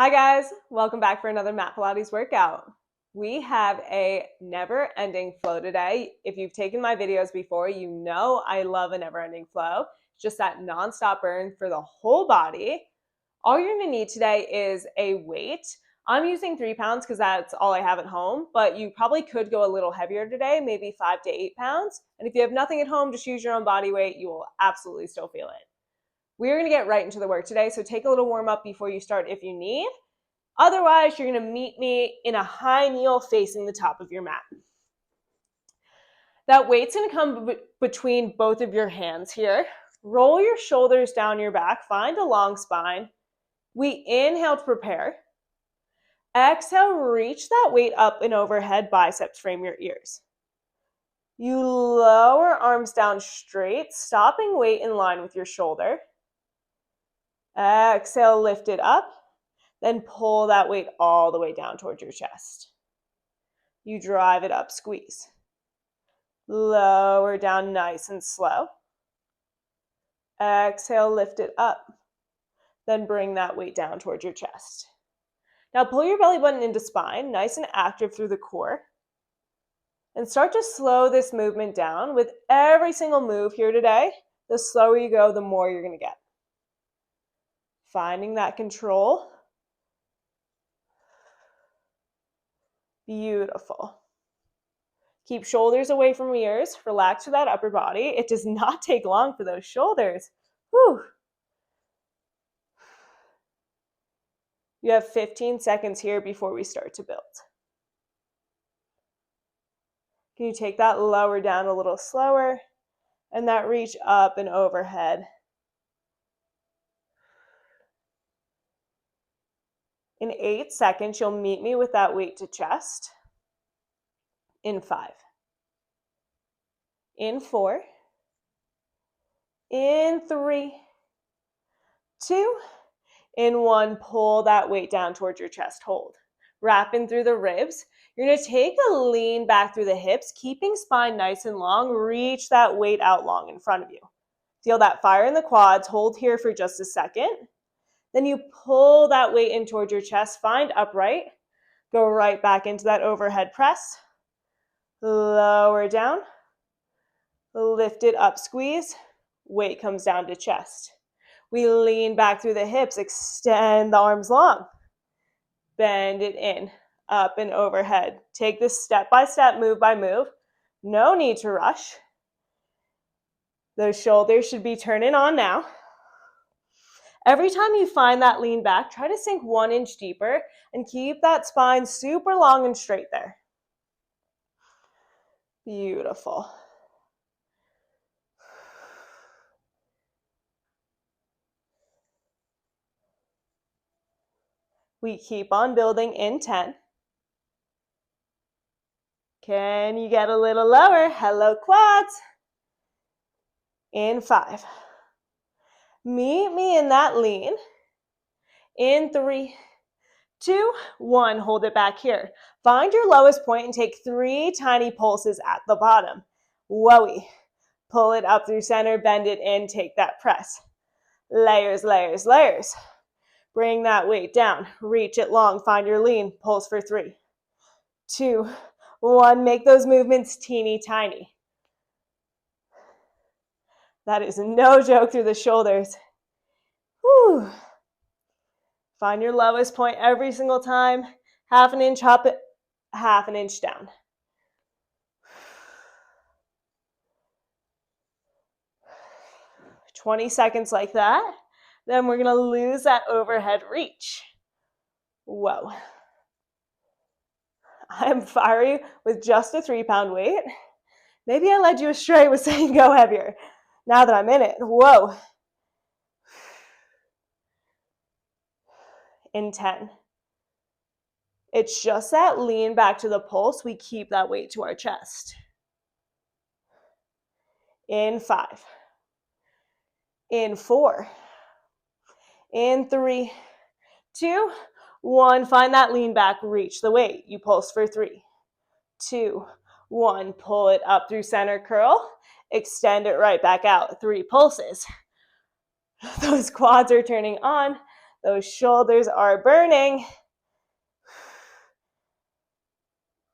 Hi guys, welcome back for another mat Pilates workout. We have a never-ending flow today. If you've taken my videos before, you know I love a never-ending flow. It's just that non-stop burn for the whole body. All you're gonna need today is a weight. I'm using 3 pounds because that's all I have at home, but you probably could go a little heavier today, maybe 5 to 8 pounds. And if you have nothing at home, just use your own body weight. You will absolutely still feel it. We're going to get right into the work today, so take a little warm up before you start if you need. Otherwise, you're going to meet me in a high kneel facing the top of your mat. That weight's going to come between both of your hands here. Roll your shoulders down your back, find a long spine. We inhale to prepare. Exhale, reach that weight up and overhead, biceps frame your ears. You lower arms down straight, stopping weight in line with your shoulder. Exhale, lift it up, then pull that weight all the way down towards your chest. You drive it up, squeeze. Lower down nice and slow. Exhale, lift it up, then bring that weight down towards your chest. Now pull your belly button into spine, nice and active through the core. And start to slow this movement down. With every single move here today, the slower you go, the more you're going to get. Finding that control. Beautiful. Keep shoulders away from ears. Relax through that upper body. It does not take long for those shoulders. Whew. You have 15 seconds here before we start to build. Can you take that lower down a little slower? And that reach up and overhead. In 8 seconds, you'll meet me with that weight to chest. In 5. In 4. In 3. 2. In 1, pull that weight down towards your chest. Hold. Wrapping through the ribs. You're going to take a lean back through the hips, keeping spine nice and long. Reach that weight out long in front of you. Feel that fire in the quads. Hold here for just a second. Then you pull that weight in towards your chest. Find upright. Go right back into that overhead press. Lower down. Lift it up, squeeze. Weight comes down to chest. We lean back through the hips. Extend the arms long. Bend it in, up and overhead. Take this step by step, move by move. No need to rush. Those shoulders should be turning on now. Every time you find that lean back, try to sink 1 inch deeper and keep that spine super long and straight there. Beautiful. We keep on building in 10. Can you get a little lower? Hello, quads. In 5. Meet me in that lean. In 3, 2, 1. Hold it back here. Find your lowest point and take 3 tiny pulses at the bottom. Whoa. Pull it up through center, bend it in, take that press. Layers, layers, layers. Bring that weight down. Reach it long. Find your lean. Pulse for 3, 2, 1. Make those movements teeny tiny. That is no joke through the shoulders. Whew. Find your lowest point every single time. Half an inch up, half an inch down. "20 seconds like that. Then we're going to lose that overhead reach. Whoa. I'm fiery with just a 3-pound weight. Maybe I led you astray with saying go heavier. Now that I'm in it, whoa. In 10. It's just that lean back to the pulse. We keep that weight to our chest. In 5. In 4. In 3, 2, 1. Find that lean back, reach the weight. You pulse for 3, 2, 1. Pull it up through center curl. Extend it right back out. 3 pulses. Those quads are turning on. Those shoulders are burning.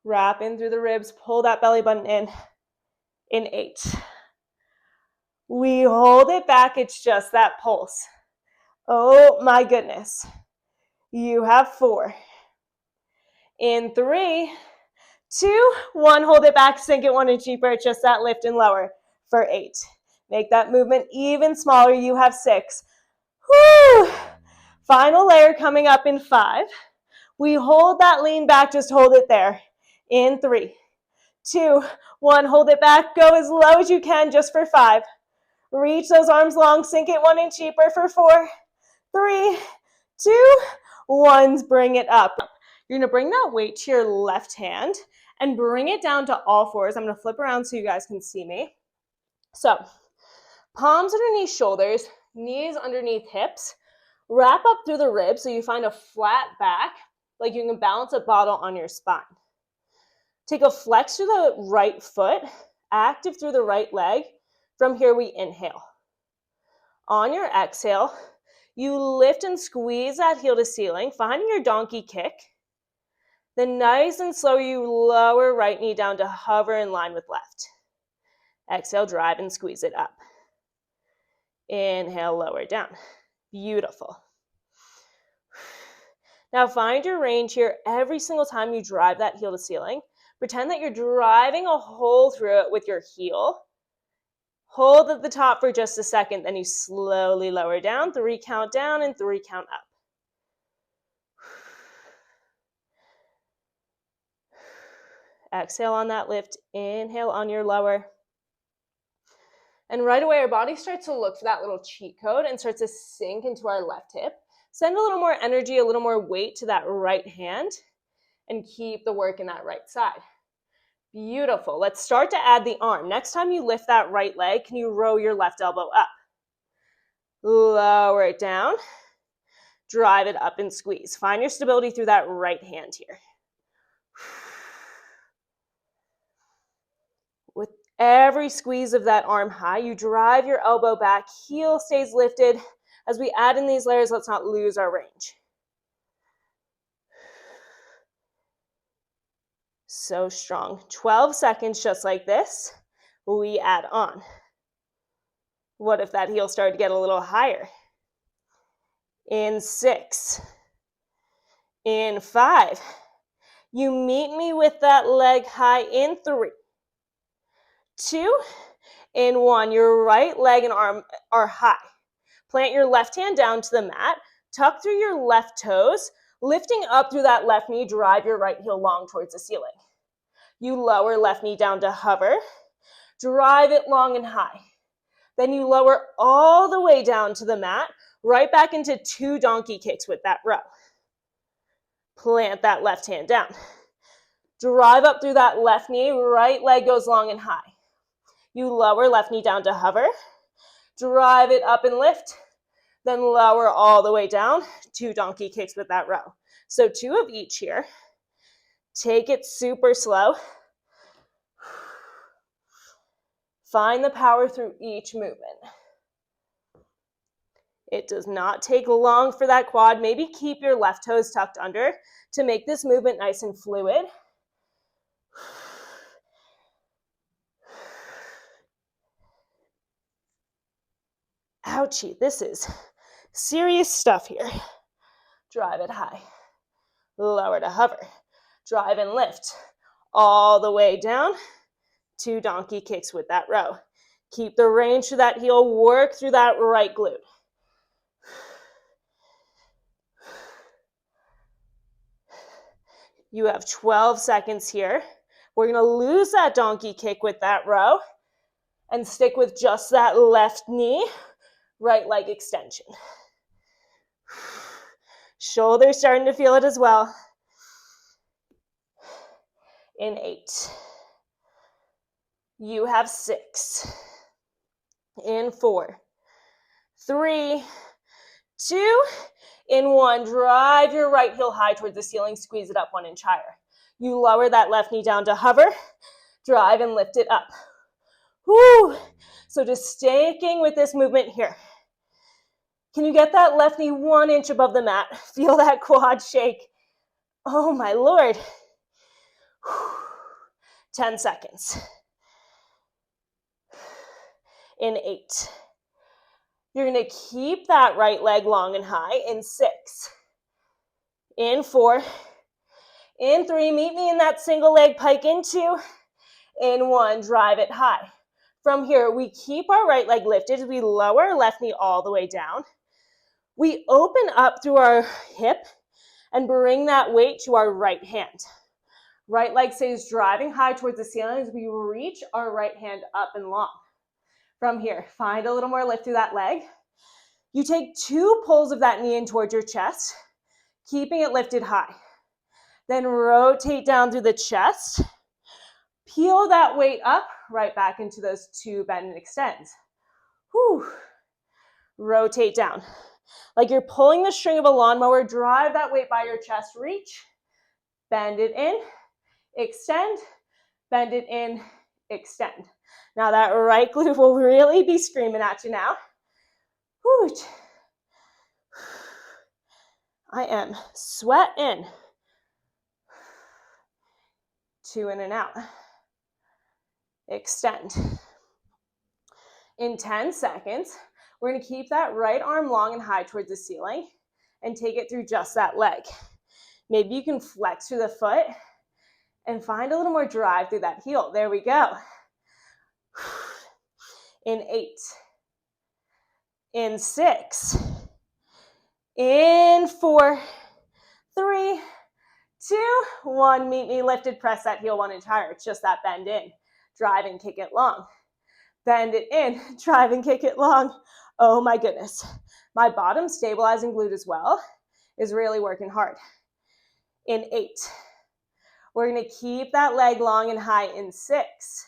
Wrap in through the ribs, pull that belly button in 8. We hold it back, it's just that pulse. Oh my goodness. You have 4. In 3, 2, 1, hold it back, sink it 1 inch deeper, just that lift and lower for 8. Make that movement even smaller, you have 6. Woo! Final layer coming up in 5. We hold that lean back, just hold it there. In 3, 2, 1, hold it back, go as low as you can just for 5. Reach those arms long, sink it 1 inch deeper for 4, 3, 2, 1, bring it up. You're gonna bring that weight to your left hand and bring it down to all fours. I'm gonna flip around so you guys can see me. So, palms underneath shoulders, knees underneath hips, wrap up through the ribs so you find a flat back, like you can balance a bottle on your spine. Take a flex through the right foot, active through the right leg. From here, we inhale. On your exhale, you lift and squeeze that heel to ceiling, finding your donkey kick. Then nice and slow, you lower right knee down to hover in line with left. Exhale, drive and squeeze it up. Inhale, lower down. Beautiful. Now find your range here every single time you drive that heel to ceiling. Pretend that you're driving a hole through it with your heel. Hold at the top for just a second, then you slowly lower down, 3 count down and 3 count up. Exhale on that lift, inhale on your lower. And right away, our body starts to look for that little cheat code and starts to sink into our left hip. Send a little more energy, a little more weight to that right hand, and keep the work in that right side. Beautiful. Let's start to add the arm. Next time you lift that right leg, can you row your left elbow up? Lower it down. Drive it up and squeeze. Find your stability through that right hand here. With every squeeze of that arm high, you drive your elbow back, heel stays lifted. As we add in these layers, let's not lose our range. So strong. 12 seconds just like this. We add on. What if that heel started to get a little higher? In 6. In 5. You meet me with that leg high in 3. 2. In 1. Your right leg and arm are high. Plant your left hand down to the mat. Tuck through your left toes. Lifting up through that left knee, drive your right heel long towards the ceiling. You lower left knee down to hover. Drive it long and high. Then you lower all the way down to the mat, right back into 2 donkey kicks with that row. Plant that left hand down. Drive up through that left knee, right leg goes long and high. You lower left knee down to hover. Drive it up and lift. Then lower all the way down, 2 donkey kicks with that row. So 2 of each here. Take it super slow. Find the power through each movement. It does not take long for that quad. Maybe keep your left toes tucked under to make this movement nice and fluid. Ouchie, this is serious stuff here. Drive it high. Lower to hover. Drive and lift. All the way down. 2 donkey kicks with that row. Keep the range to that heel. Work through that right glute. You have 12 seconds here. We're going to lose that donkey kick with that row and stick with just that left knee, right leg extension. Shoulders starting to feel it as well. In 8. You have 6. In 4. 3. 2. In 1. Drive your right heel high towards the ceiling. Squeeze it up 1 inch higher. You lower that left knee down to hover. Drive and lift it up. Woo! So just sticking with this movement here. Can you get that left knee 1 inch above the mat? Feel that quad shake. Oh my Lord. 10 seconds. In 8. You're going to keep that right leg long and high in 6. In 4. In 3, meet me in that single leg pike in 2. In 1, drive it high. From here, we keep our right leg lifted. We lower our left knee all the way down. We open up through our hip and bring that weight to our right hand. Right leg stays driving high towards the ceiling as we reach our right hand up and long. From here, find a little more lift through that leg. You take 2 pulls of that knee in towards your chest, keeping it lifted high. Then rotate down through the chest. Peel that weight up, right back into those 2 bend and extends. Whew. Rotate down. Like you're pulling the string of a lawnmower, drive that weight by your chest, reach, bend it in, extend, bend it in, extend. Now that right glute will really be screaming at you now. Whew. I am sweating. 2 in and out. Extend. In 10 seconds, we're going to keep that right arm long and high towards the ceiling and take it through just that leg. Maybe you can flex through the foot and find a little more drive through that heel. There we go. In 8. In 6. In 4. 3. 2. 1. Meet me lifted. Press that heel 1 inch higher. It's just that bend in. Drive and kick it long. Bend it in. Drive and kick it long. Oh my goodness. My bottom stabilizing glute as well is really working hard. In 8. We're going to keep that leg long and high in 6.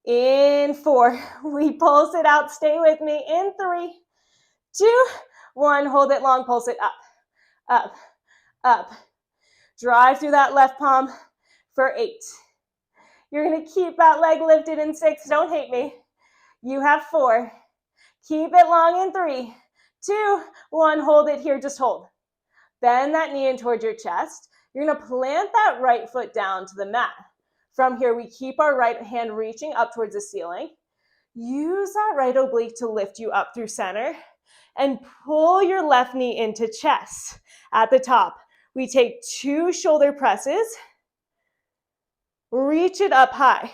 In 4. We pulse it out. Stay with me. In 3. 2. 1. Hold it long. Pulse it up. Up. Up. Drive through that left palm for 8. You're going to keep that leg lifted in 6. Don't hate me. You have 4. Keep it long in 3. 2. 1. Hold it here. Just hold. Bend that knee in towards your chest. You're going to plant that right foot down to the mat. From here, we keep our right hand reaching up towards the ceiling. Use that right oblique to lift you up through center and pull your left knee into chest. At the top, we take 2 shoulder presses, reach it up high,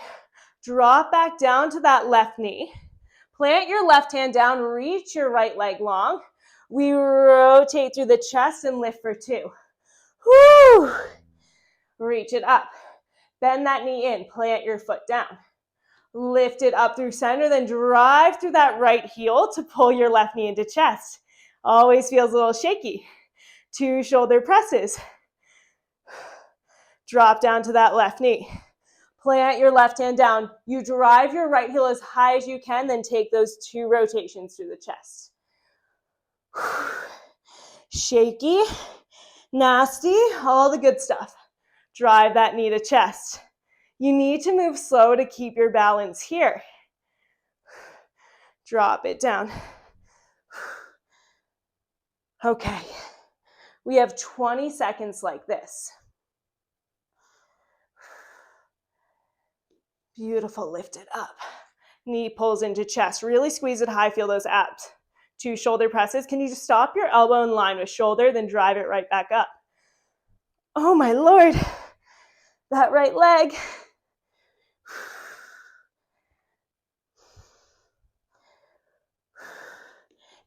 drop back down to that left knee, plant your left hand down, reach your right leg long. We rotate through the chest and lift for 2. Whoo! Reach it up. Bend that knee in, plant your foot down. Lift it up through center, then drive through that right heel to pull your left knee into chest. Always feels a little shaky. 2 shoulder presses. Drop down to that left knee. Plant your left hand down. You drive your right heel as high as you can, then take those 2 rotations through the chest. Shaky, nasty, all the good stuff. Drive that knee to chest. You need to move slow to keep your balance here. Drop it down. Okay, we have 20 seconds like this. Beautiful, lift it up. Knee pulls into chest. Really squeeze it high, feel those abs. 2 shoulder presses. Can you just stop your elbow in line with shoulder, then drive it right back up? Oh my Lord, that right leg.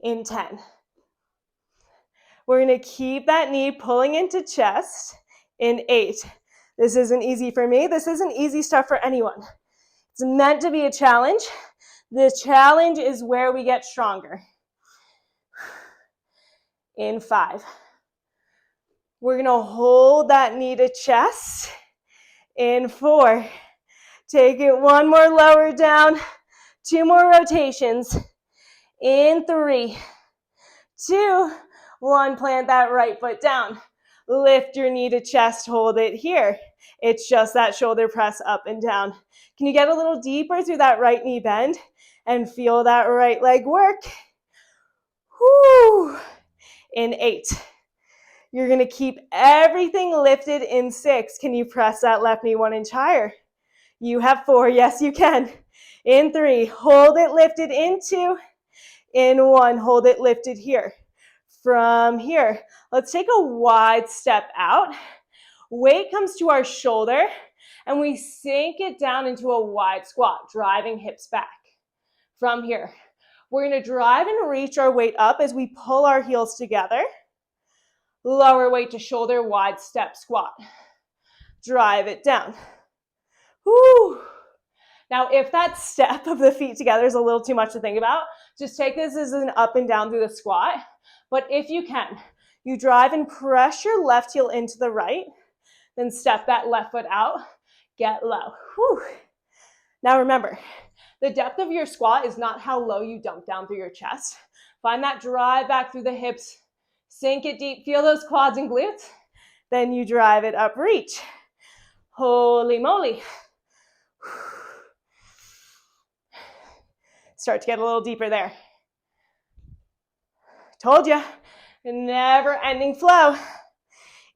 In 10. We're going to keep that knee pulling into chest. In 8. This isn't easy for me. This isn't easy stuff for anyone. It's meant to be a challenge. The challenge is where we get stronger. In 5. We're going to hold that knee to chest. In 4. Take it 1 more lower down. 2 more rotations. In 3. 2. 1. Plant that right foot down. Lift your knee to chest. Hold it here. It's just that shoulder press up and down. Can you get a little deeper through that right knee bend and feel that right leg work? Whew. In 8. You're going to keep everything lifted in 6. Can you press that left knee 1 inch higher? You have 4. Yes, you can. In 3. Hold it lifted in 2. In 1. Hold it lifted here. From here, let's take a wide step out. Weight comes to our shoulder, and we sink it down into a wide squat, driving hips back. From here, we're going to drive and reach our weight up as we pull our heels together. Lower weight to shoulder, wide step squat. Drive it down. Woo. Now, if that step of the feet together is a little too much to think about, just take this as an up and down through the squat. But if you can, you drive and press your left heel into the right, then step that left foot out, get low. Whew. Now remember, the depth of your squat is not how low you dump down through your chest. Find that drive back through the hips, sink it deep, feel those quads and glutes, then you drive it up, reach. Holy moly. Start to get a little deeper there. Told you, never ending flow.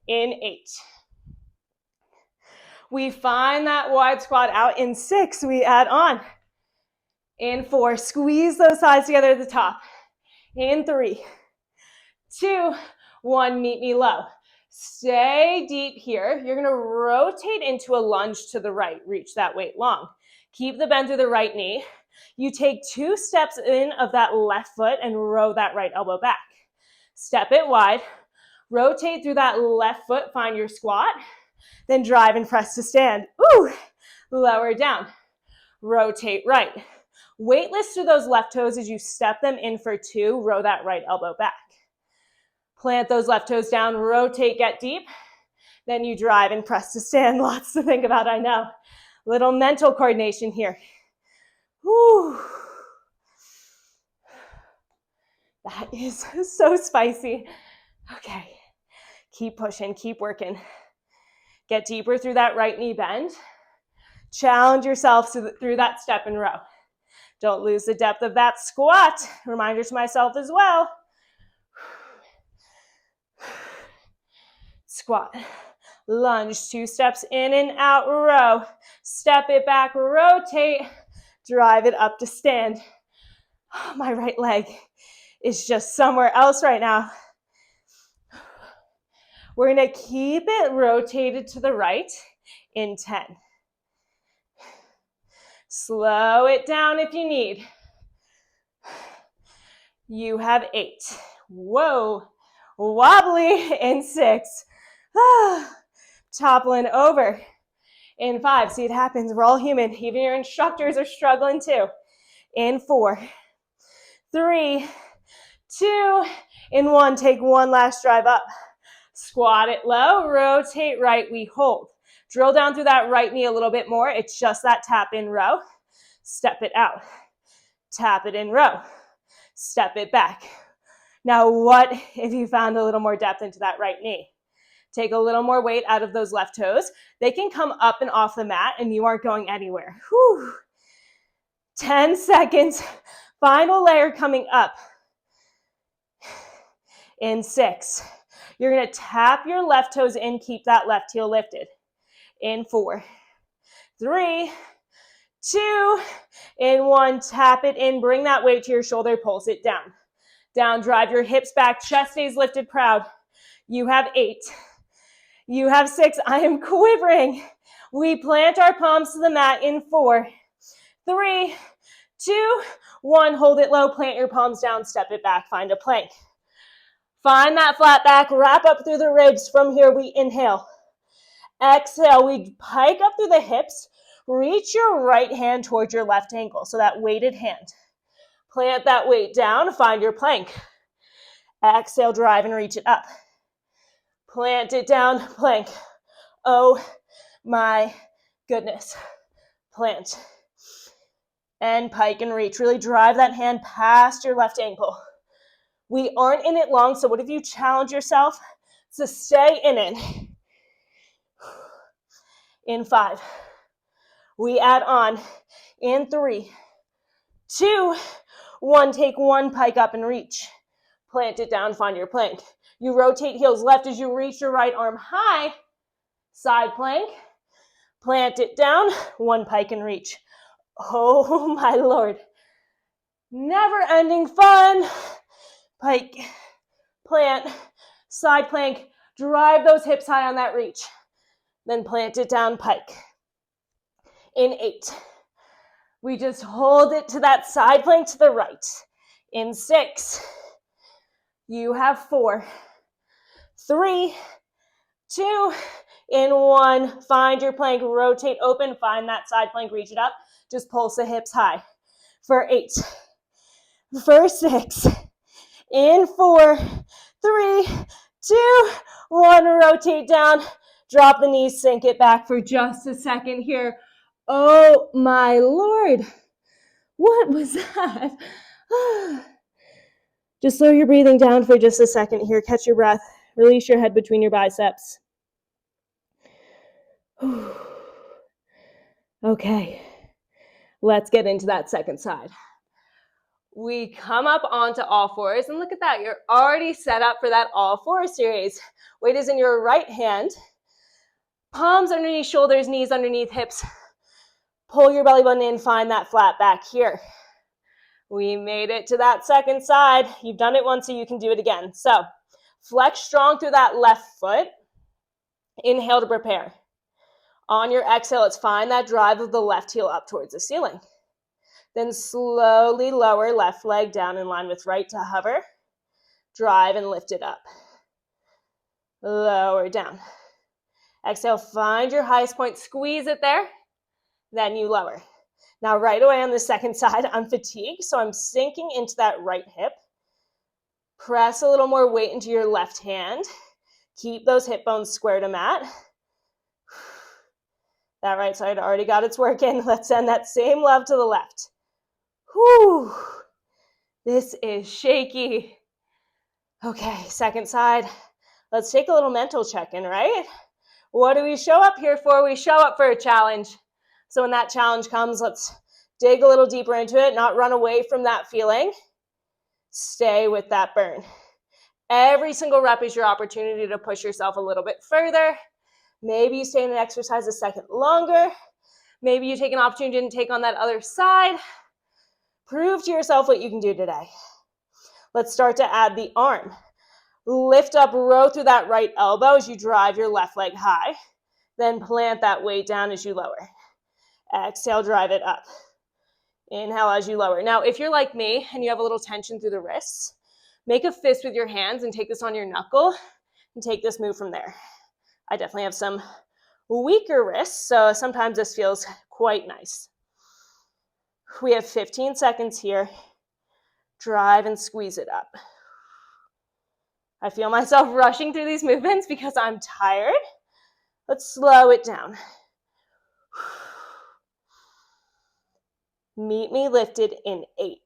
In 8. We find that wide squat out. In 6, we add on. In 4, squeeze those sides together at the top. In 3, 2, 1, meet me low. Stay deep here. You're going to rotate into a lunge to the right. Reach that weight long. Keep the bend through the right knee. You take 2 steps in of that left foot and row that right elbow back. Step it wide. Rotate through that left foot. Find your squat. Then drive and press to stand. Ooh, lower down. Rotate right. Weightless through those left toes as you step them in for 2. Row that right elbow back. Plant those left toes down. Rotate, get deep. Then you drive and press to stand. Lots to think about, I know. Little mental coordination here. Whew. That is so spicy. Okay. Keep pushing, keep working. Get deeper through that right knee bend. Challenge yourself through that step and row. Don't lose the depth of that squat. Reminder to myself as well. Squat. Lunge, 2 steps in and out, row. Step it back, rotate. Drive it up to stand. My right leg is just somewhere else right now. We're going to keep it rotated to the right in 10. Slow it down if you need. You have 8. Whoa. Wobbly in 6. Toppling over in 5. See, it happens. We're all human. Even your instructors are struggling too. In 4, 3, 2, in 1. Take one last drive up. Squat it low, rotate right, we hold. Drill down through that right knee a little bit more. It's just that tap in row. Step it out. Tap it in row. Step it back. Now what if you found a little more depth into that right knee? Take a little more weight out of those left toes. They can come up and off the mat and you aren't going anywhere. Whew. 10 seconds. Final layer coming up. In 6. You're going to tap your left toes in, keep that left heel lifted. In 4, 3, 2, in 1, tap it in, bring that weight to your shoulder, pulse it down. Down, drive your hips back, chest stays lifted, proud. You have 8. You have 6. I am quivering. We plant our palms to the mat in 4, 3, 2, 1. Hold it low, plant your palms down, step it back, find a plank. Find that flat back, wrap up through the ribs. From here, we inhale. Exhale, we pike up through the hips. Reach your right hand towards your left ankle, so that weighted hand. Plant that weight down, find your plank. Exhale, drive and reach it up. Plant it down, plank. Oh my goodness. Plant. And pike and reach. Really drive that hand past your left ankle. We aren't in it long, so what if you challenge yourself to stay in it? In 5. We add on. In 3, 2, 1. Take one pike up and reach. Plant it down, find your plank. You rotate heels left as you reach your right arm high. Side plank. Plant it down, one pike and reach. Oh my Lord. Never ending fun. Pike, plant, side plank. Drive those hips high on that reach. Then plant it down, pike. In 8. We just hold it to that side plank to the right. In 6. You have 4, 3, 2, in 1. Find your plank, rotate open, find that side plank, reach it up. Just pulse the hips high. For 8, for 6, in 4, 3, 2, 1. Rotate down, drop the knees, sink it back for just a second here. Oh my Lord, what was that? Just slow your breathing down for just a second here. Catch your breath. Release your head between your biceps. Okay, let's get into that second side. We come up onto all fours, and look at that. You're already set up for that all four series. Weight is in your right hand. Palms underneath shoulders, knees underneath hips. Pull your belly button in, find that flat back here. We made it to that second side. You've done it once, so you can do it again. So flex strong through that left foot. Inhale to prepare. On your exhale, let's find that drive of the left heel up towards the ceiling. Then slowly lower left leg down in line with right to hover. Drive and lift it up. Lower down. Exhale, find your highest point, squeeze it there. Then you lower. Now right away on the second side, I'm fatigued, so I'm sinking into that right hip. Press a little more weight into your left hand. Keep those hip bones square to mat. That right side already got its work in. Let's send that same love to the left. Whew. This is shaky. Okay, second side. Let's take a little mental check-in, right? What do we show up here for? We show up for a challenge. So when that challenge comes, let's dig a little deeper into it, not run away from that feeling. Stay with that burn. Every single rep is your opportunity to push yourself a little bit further. Maybe you stay in an exercise a second longer. Maybe you take an opportunity and take on that other side. Prove to yourself what you can do today. Let's start to add the arm. Lift up, row through that right elbow as you drive your left leg high. Then plant that weight down as you lower. Exhale, drive it up. Inhale as you lower. Now, if you're like me and you have a little tension through the wrists, make a fist with your hands and take this on your knuckle and take this move from there. I definitely have some weaker wrists, so sometimes this feels quite nice. We have 15 seconds here. Drive and squeeze it up. I feel myself rushing through these movements because I'm tired. Let's slow it down. Meet me lifted in 8.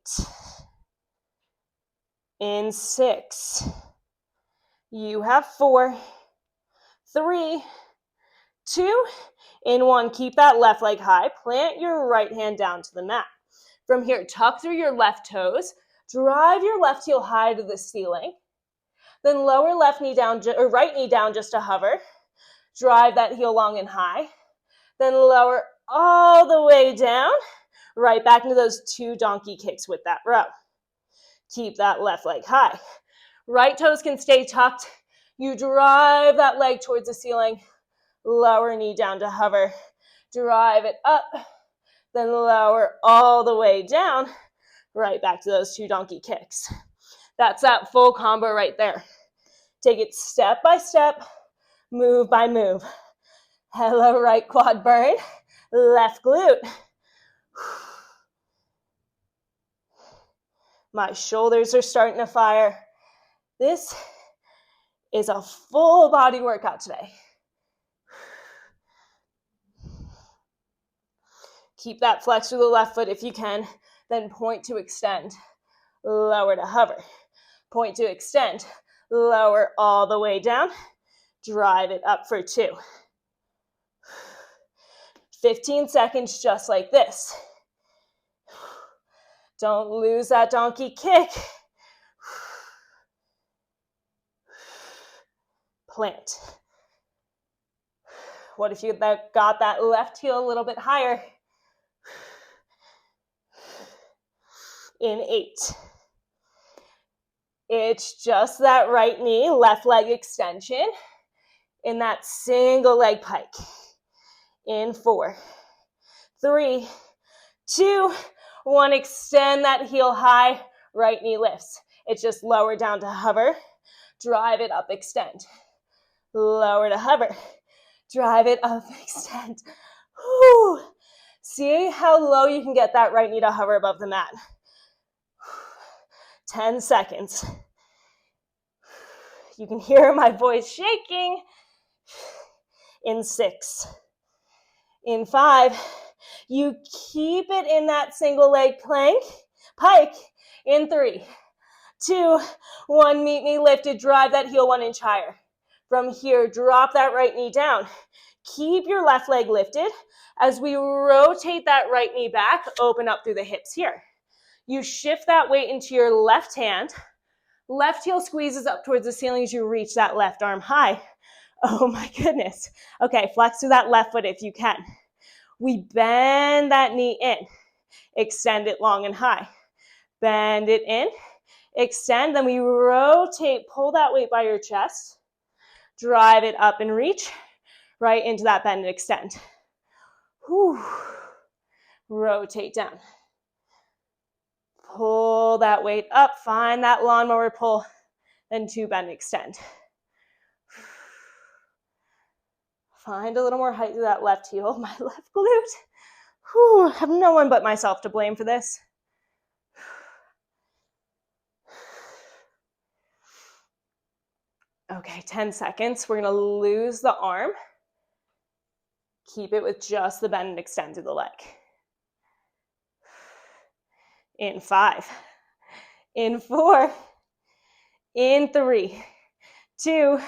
In 6. You have 4, 3, 2, in 1. Keep that left leg high. Plant your right hand down to the mat. From here, tuck through your left toes. Drive your left heel high to the ceiling. Then lower left knee down, or right knee down just to hover. Drive that heel long and high. Then lower all the way down. Right back into those 2 donkey kicks with that row. Keep that left leg high. Right toes can stay tucked. You drive that leg towards the ceiling. Lower knee down to hover. Drive it up. Then lower all the way down. Right back to those 2 donkey kicks. That's that full combo right there. Take it step by step, move by move. Hello, right quad burn, left glute. My shoulders are starting to fire. This is a full body workout today. Keep that flex through the left foot if you can, then point to extend, lower to hover. Point to extend, lower all the way down, drive it up for 2. 15 seconds just like this. Don't lose that donkey kick. plant. What if you got that left heel a little bit higher? In 8. It's just that right knee, left leg extension in that single leg pike. In 4, 3, 2, 1. Extend that heel high, right knee lifts. It's just lower down to hover. Drive it up, extend. Lower to hover. Drive it up, extend. Whew. See how low you can get that right knee to hover above the mat. 10 seconds. You can hear my voice shaking. In 6. In 5. You keep it in that single leg plank, pike. In 3, 2, 1. Meet me lifted. Drive that heel 1 inch higher. From here, drop that right knee down. Keep your left leg lifted. As we rotate that right knee back, open up through the hips here. You shift that weight into your left hand. Left heel squeezes up towards the ceiling as you reach that left arm high. Oh my goodness. Okay, flex through that left foot if you can. We bend that knee in. Extend it long and high. Bend it in. Extend. Then we rotate. Pull that weight by your chest. Drive it up and reach right into that bend and extend. Whew. Rotate down. Pull that weight up. Find that lawnmower pull. Then 2 bend and extend. Find a little more height through that left heel, my left glute. Whew. I have no one but myself to blame for this. Okay, 10 seconds. We're going to lose the arm. Keep it with just the bend and extend through the leg. In 5. In 4. In 3. 2,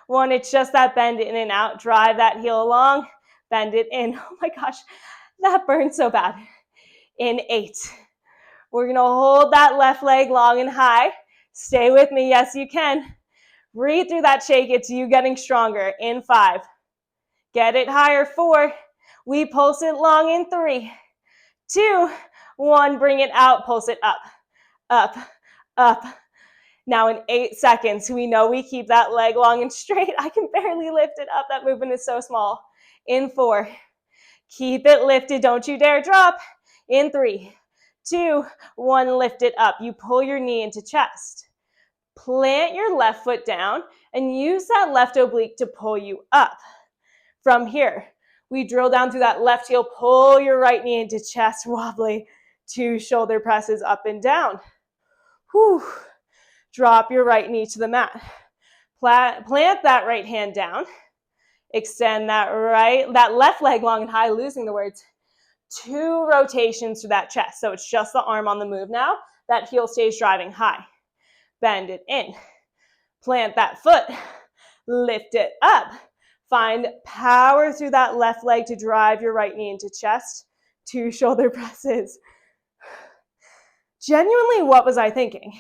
1. It's just that bend in and out. Drive that heel along. Bend it in. Oh my gosh, that burns so bad. In 8. We're going to hold that left leg long and high. Stay with me. Yes, you can. Breathe through that shake. It's you getting stronger. In 5. Get it higher. 4. We pulse it long in 3, 2, 1. Bring it out. Pulse it up, up, up. Now in 8 seconds, we know we keep that leg long and straight. I can barely lift it up. That movement is so small. In 4. Keep it lifted. Don't you dare drop. In 3, 2, 1. Lift it up. You pull your knee into chest. Plant your left foot down and use that left oblique to pull you up. From here, we drill down through that left heel. Pull your right knee into chest, wobbly. 2 shoulder presses up and down. Whew. Drop your right knee to the mat. Plant that right hand down. Extend that left leg long and high, losing the words. 2 rotations to that chest. So it's just the arm on the move now. That heel stays driving high. Bend it in. Plant that foot. Lift it up. Find power through that left leg to drive your right knee into chest. 2 shoulder presses. Genuinely, what was I thinking?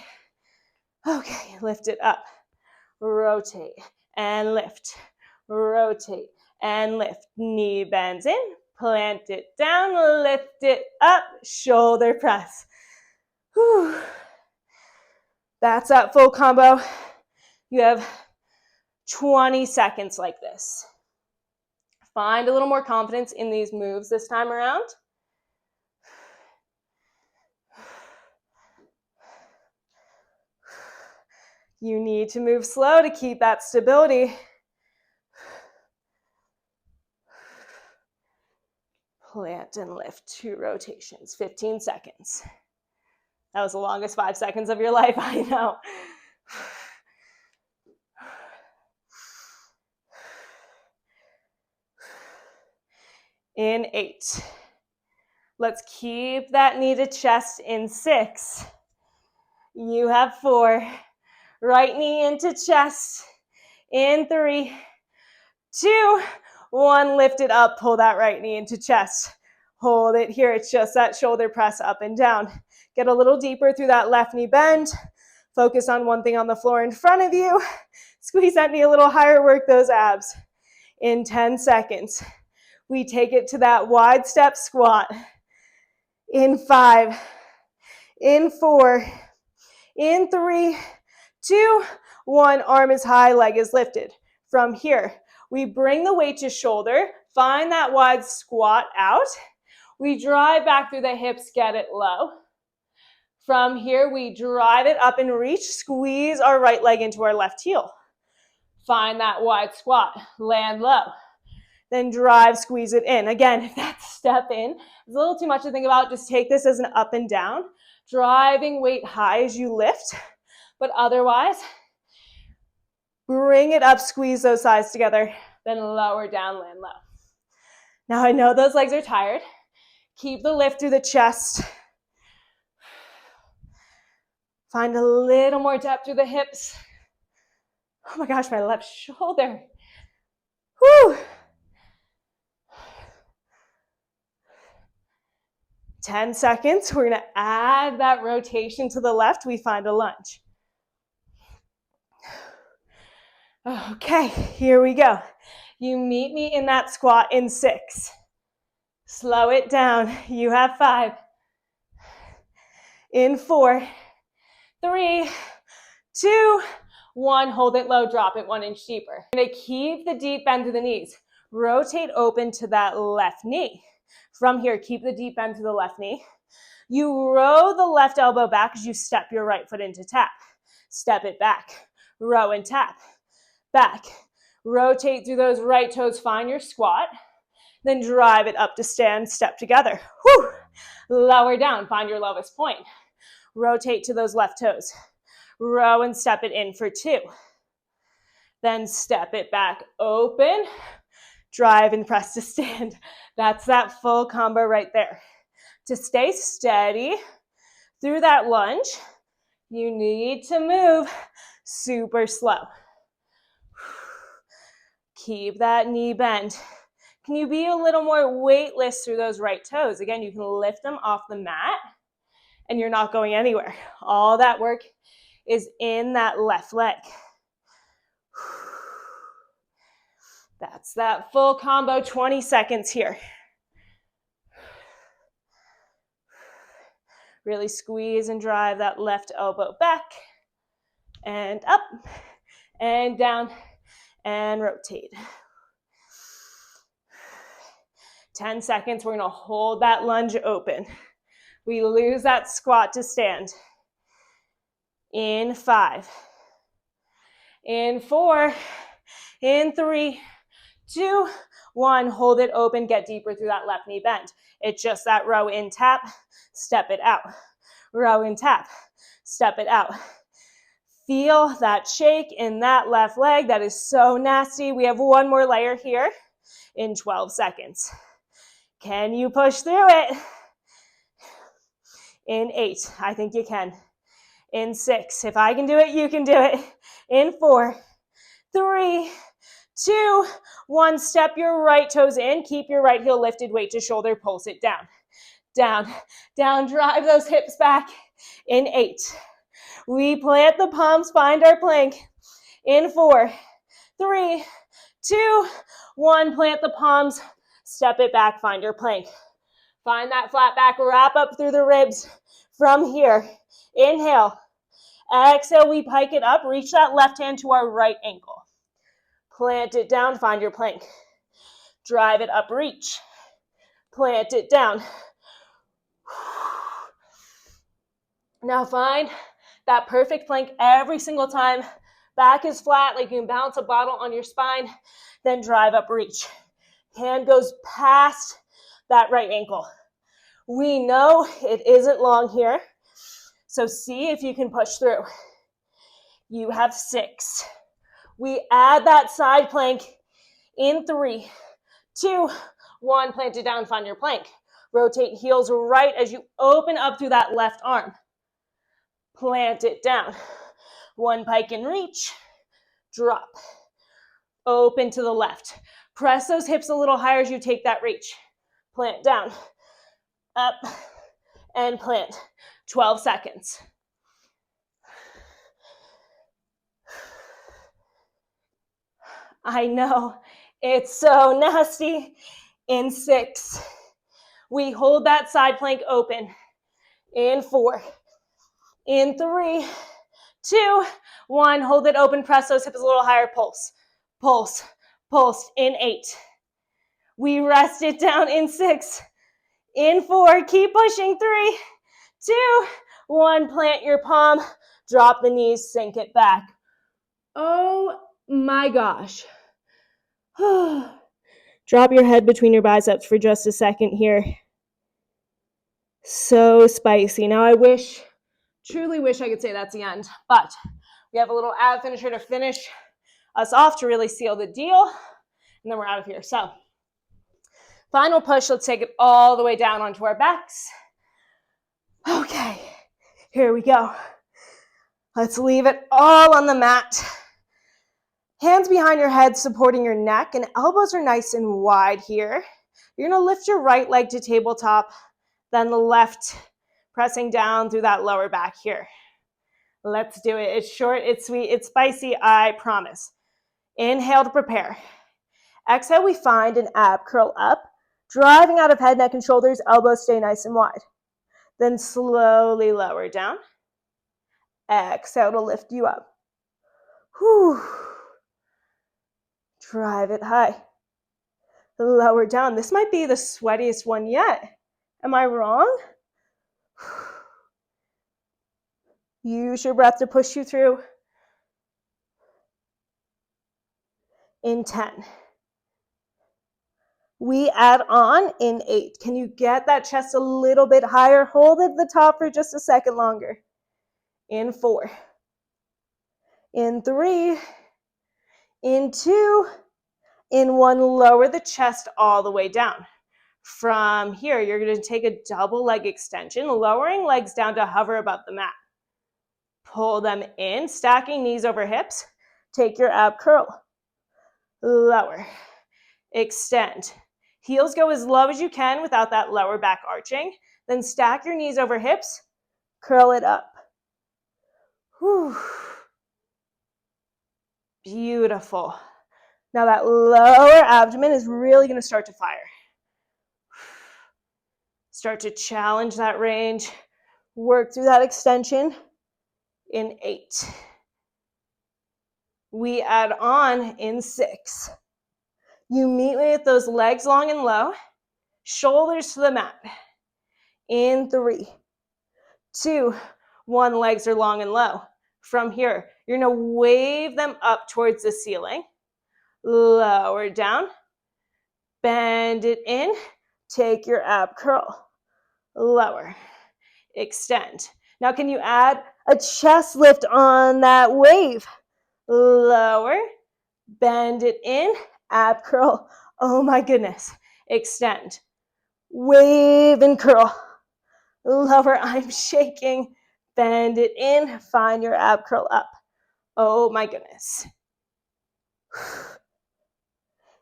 Okay, lift it up. Rotate and lift. Rotate and lift. Knee bends in. Plant it down. Lift it up. Shoulder press. Whew. That's that full combo. You have 20 seconds like this. Find a little more confidence in these moves this time around. You need to move slow to keep that stability. Plant and lift. 2 rotations, 15 seconds. That was the longest 5 seconds of your life, I know. In 8. Let's keep that knee to chest in 6. You have 4. Right knee into chest. In 3, 2, 1. Lift it up. Pull that right knee into chest. Hold it here. It's just that shoulder press up and down. Get a little deeper through that left knee bend. Focus on one thing on the floor in front of you. Squeeze that knee a little higher, work those abs. In 10 seconds, we take it to that wide step squat. In 5, in 4, in 3, 2, 1, arm is high, leg is lifted. From here, we bring the weight to shoulder, find that wide squat out. We drive back through the hips, get it low. From here, we drive it up and reach, squeeze our right leg into our left heel. Find that wide squat, land low. Then drive, squeeze it in. Again, if that step in is a little too much to think about, just take this as an up and down, driving weight high as you lift, but otherwise, bring it up, squeeze those sides together, then lower down, land low. Now I know those legs are tired. Keep the lift through the chest. Find a little more depth through the hips. Oh my gosh, my left shoulder. Whew. 10 seconds. We're going to add that rotation to the left. We find a lunge. Okay, here we go. You meet me in that squat in 6. Slow it down. You have 5. In 4, 3, 2, 1. Hold it low, drop it 1 inch deeper. You're going to keep the deep bend to the knees. Rotate open to that left knee. From here, keep the deep bend to the left knee. You row the left elbow back as you step your right foot into tap. Step it back. Row and tap. Back. Rotate through those right toes. Find your squat. Then drive it up to stand. Step together. Whew. Lower down. Find your lowest point. Rotate to those left toes. Row and step it in for 2. Then step it back. Open. Drive and press to stand. That's that full combo right there. To stay steady through that lunge, you need to move super slow. Keep that knee bent. Can you be a little more weightless through those right toes? Again, you can lift them off the mat and you're not going anywhere. All that work is in that left leg. That's that full combo, 20 seconds here. Really squeeze and drive that left elbow back and up and down and rotate. 10 seconds, we're gonna hold that lunge open. We lose that squat to stand. In 5, in 4, in 3, 2, 1, hold it open, get deeper through that left knee bend. It's just that row in, tap, step it out. Row in, tap, step it out. Feel that shake in that left leg. That is so nasty. We have one more layer here in 12 seconds. Can you push through it? In 8, I think you can. In 6, if I can do it, you can do it. In 4, 3, 2, 1, step your right toes in, keep your right heel lifted, weight to shoulder, pulse it down. Down, down, drive those hips back. In 8, we plant the palms, find our plank. In 4, 3, 2, 1, plant the palms, step it back, find your plank. Find that flat back, wrap up through the ribs. From here, inhale. Exhale, we pike it up, reach that left hand to our right ankle. Plant it down, find your plank. Drive it up, reach. Plant it down. Now find that perfect plank every single time. Back is flat, like you can balance a bottle on your spine. Then drive up, reach. Hand goes past that right ankle. We know it isn't long here, so see if you can push through. You have 6. We add that side plank in 3, 2, 1, plant it down, find your plank. Rotate heels right as you open up through that left arm. Plant it down. 1 pike and reach, drop. Open to the left. Press those hips a little higher as you take that reach. Plant down, up, and plant. 12 seconds. I know, it's so nasty. In 6, we hold that side plank open. In 4, in 3, 2, 1, hold it open, press those hips a little higher, pulse, pulse, pulse. In 8, we rest it down. In 6, in 4, keep pushing. 3, 2, 1, plant your palm, drop the knees, sink it back. Oh my gosh. Drop your head between your biceps for just a second here. So spicy. Now I truly wish I could say that's the end, but we have a little ab finisher to finish us off to really seal the deal, and then we're out of here. So final push, let's take it all the way down onto our backs. Okay, here we go. Let's leave it all on the mat. Hands behind your head supporting your neck, and elbows are nice and wide here. You're gonna lift your right leg to tabletop, then the left pressing down through that lower back here. Let's do it. It's short, it's sweet, it's spicy, I promise. Inhale to prepare. Exhale, we find an ab curl up, driving out of head, neck, and shoulders, elbows stay nice and wide. Then slowly lower down. Exhale to lift you up. Whew. Drive it high. Lower down. This might be the sweatiest one yet. Am I wrong? Use your breath to push you through. In 10. We add on in 8. Can you get that chest a little bit higher? Hold at the top for just a second longer. In 4. In 3. In 2. In 1, lower the chest all the way down. From here, you're going to take a double leg extension, lowering legs down to hover above the mat. Pull them in, stacking knees over hips. Take your ab curl. Lower. Extend. Heels go as low as you can without that lower back arching. Then stack your knees over hips. Curl it up. Whew. Beautiful. Now that lower abdomen is really going to start to fire. Start to challenge that range. Work through that extension. In 8. We add on in 6. You meet with those legs long and low, shoulders to the mat. In 3, 2, 1, legs are long and low. From here, you're going to wave them up towards the ceiling. Lower down. Bend it in. Take your ab curl. Lower. Extend. Now can you add a chest lift on that wave? Lower. Bend it in. Ab curl. Oh my goodness. Extend. Wave and curl. Lower. I'm shaking. Bend it in. Find your ab curl up. Oh my goodness.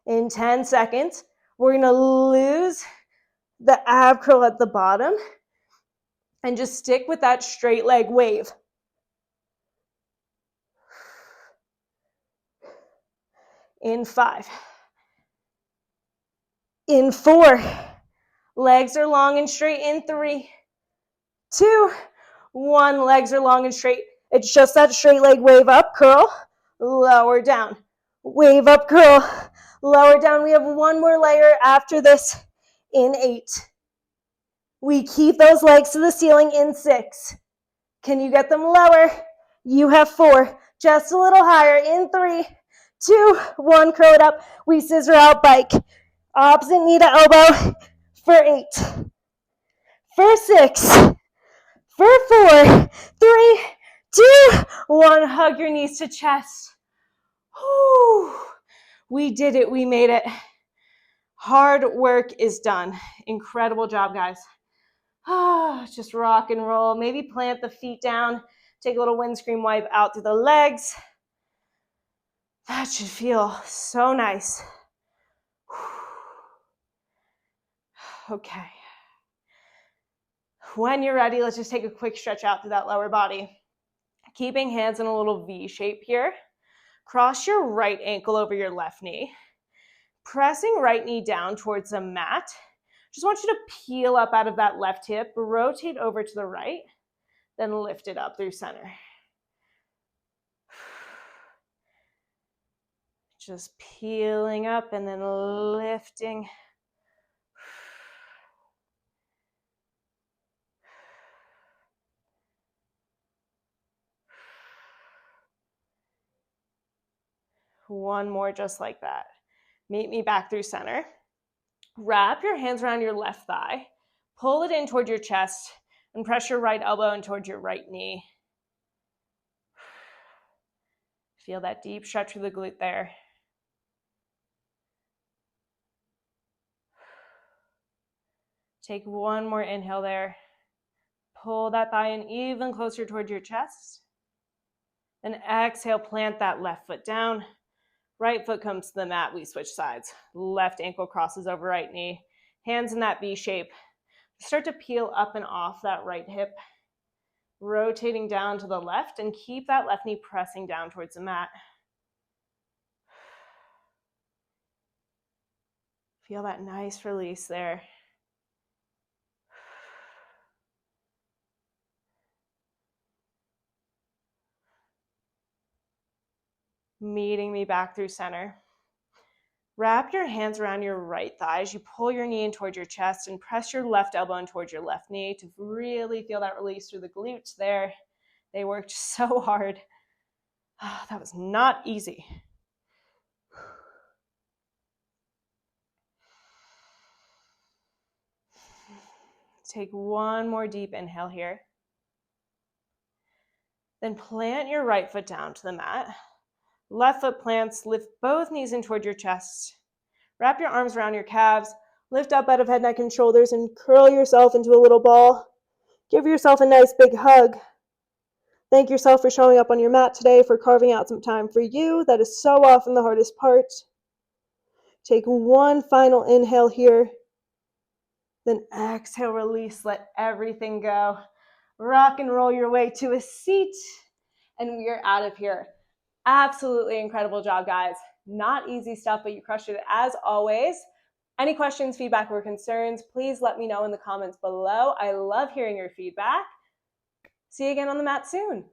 In 10 seconds, we're going to lose the ab curl at the bottom and just stick with that straight leg wave. In 5. In 4. Legs are long and straight. In 3, 2, 1. Legs are long and straight. It's just that straight leg wave up, curl, lower down. Wave up, curl, lower down. We have one more layer after this. In 8. We keep those legs to the ceiling. In 6. Can you get them lower? You have 4. Just a little higher. In 3, 2, 1. Curl it up. We scissor out bike. Opposite knee to elbow. For 8. For 6. For 4. 3, 2, 1. Hug your knees to chest. Whew. We did it. We made it. Hard work is done. Incredible job, guys. Just rock and roll. Maybe plant the feet down. Take a little windscreen wipe out through the legs. That should feel so nice. Okay. When you're ready, let's just take a quick stretch out through that lower body. Keeping hands in a little V shape here. Cross your right ankle over your left knee. Pressing right knee down towards the mat. Just want you to peel up out of that left hip, rotate over to the right, then lift it up through center. Just peeling up and then lifting. One more just like that. Meet me back through center. Wrap your hands around your left thigh. Pull it in toward your chest and press your right elbow in towards your right knee. Feel that deep stretch through the glute there. Take one more inhale there. Pull that thigh in even closer towards your chest. Then exhale, plant that left foot down. Right foot comes to the mat, we switch sides. Left ankle crosses over right knee. Hands in that V shape. Start to peel up and off that right hip. Rotating down to the left and keep that left knee pressing down towards the mat. Feel that nice release there. Meeting me back through center. Wrap your hands around your right thigh as you pull your knee in towards your chest and press your left elbow in towards your left knee to really feel that release through the glutes there. They worked so hard. Oh, that was not easy. Take one more deep inhale here. Then plant your right foot down to the mat. Left foot plants, lift both knees in toward your chest. Wrap your arms around your calves. Lift up out of head, neck, and shoulders and curl yourself into a little ball. Give yourself a nice big hug. Thank yourself for showing up on your mat today, for carving out some time for you. That is so often the hardest part. Take one final inhale here. Then exhale, release, let everything go. Rock and roll your way to a seat. And we are out of here. Absolutely incredible job, guys. Not easy stuff, but you crushed it as always. Any questions, feedback, or concerns, please let me know in the comments below. I love hearing your feedback. See you again on the mat soon.